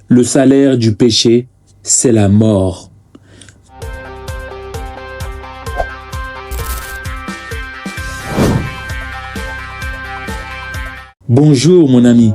Le salaire du péché, c'est la mort. Bonjour mon ami.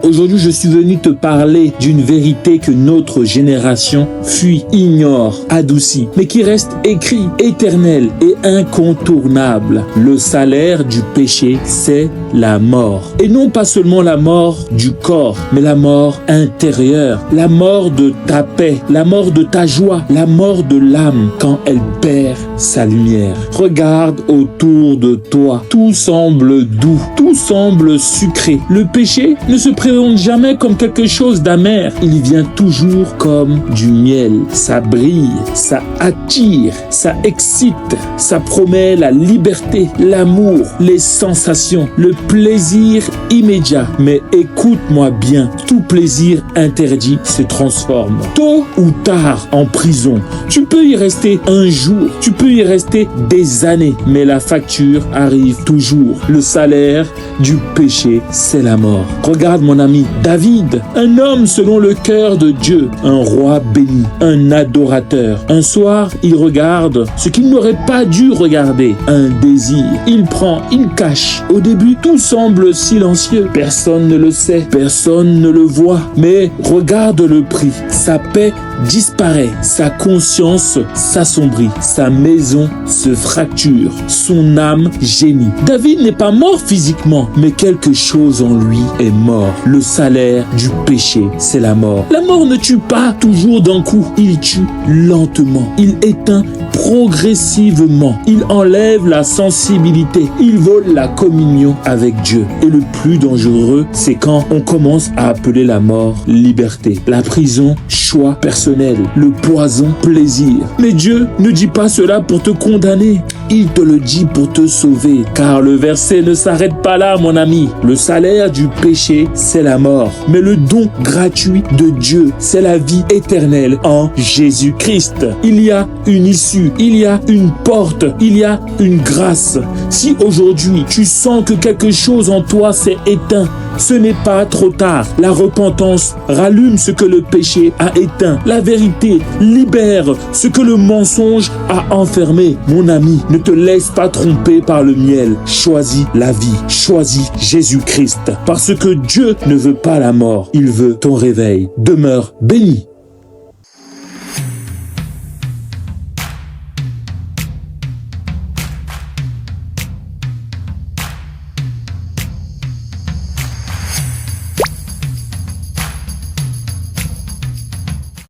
Aujourd'hui, je suis venu te parler d'une vérité que notre génération fuit, ignore, adoucit, mais qui reste écrit, éternel et incontournable. Le salaire du péché, c'est la mort. Et non pas seulement la mort du corps, mais la mort intérieure, la mort de ta paix, la mort de ta joie, la mort de l'âme quand elle perd sa lumière. Regarde autour de toi, tout semble doux, tout semble sucré. Le péché ne se présente jamais comme quelque chose d'amer. Il vient toujours comme du miel. Ça brille, ça attire, ça excite, ça promet la liberté, l'amour, les sensations, le plaisir immédiat. Mais écoute-moi bien, tout plaisir interdit se transforme tôt ou tard en prison. Tu peux y rester un jour, tu peux y rester des années, mais la facture arrive toujours. Le salaire du péché, c'est la mort. Regarde mon ami David, un homme selon le cœur de Dieu, un roi béni, un adorateur. Un soir, il regarde ce qu'il n'aurait pas dû regarder, un désir. Il prend, il cache. Au début, tout semble silencieux. Personne ne le sait, personne ne le voit. Mais regarde le prix. Sa paix disparaît, sa conscience s'assombrit, sa maison se fracture, son âme gémit. David n'est pas mort physiquement, mais quelque chose en lui est mort. Le salaire du péché, c'est la mort. La mort ne tue pas toujours d'un coup, il tue lentement, il éteint progressivement, il enlève la sensibilité, il vole la communion avec Dieu. Et le plus dangereux, c'est quand on commence à appeler la mort liberté, la prison choix personnel, le poison plaisir. Mais Dieu ne dit pas cela pour te condamner, il te le dit pour te sauver, car le verset ne s'arrête pas là mon ami. Le salaire du péché, c'est la mort, mais le don gratuit de Dieu, c'est la vie éternelle en Jésus-Christ. Il y a une issue, il y a une porte, il y a une grâce. Si aujourd'hui tu sens que quelque chose en toi s'est éteint, ce n'est pas trop tard. La repentance rallume ce que le péché a éteint. La vérité libère ce que le mensonge a enfermé. Mon ami, ne te laisse pas tromper par le miel. Choisis la vie. Choisis Jésus-Christ. Parce que Dieu ne veut pas la mort. Il veut ton réveil. Demeure béni.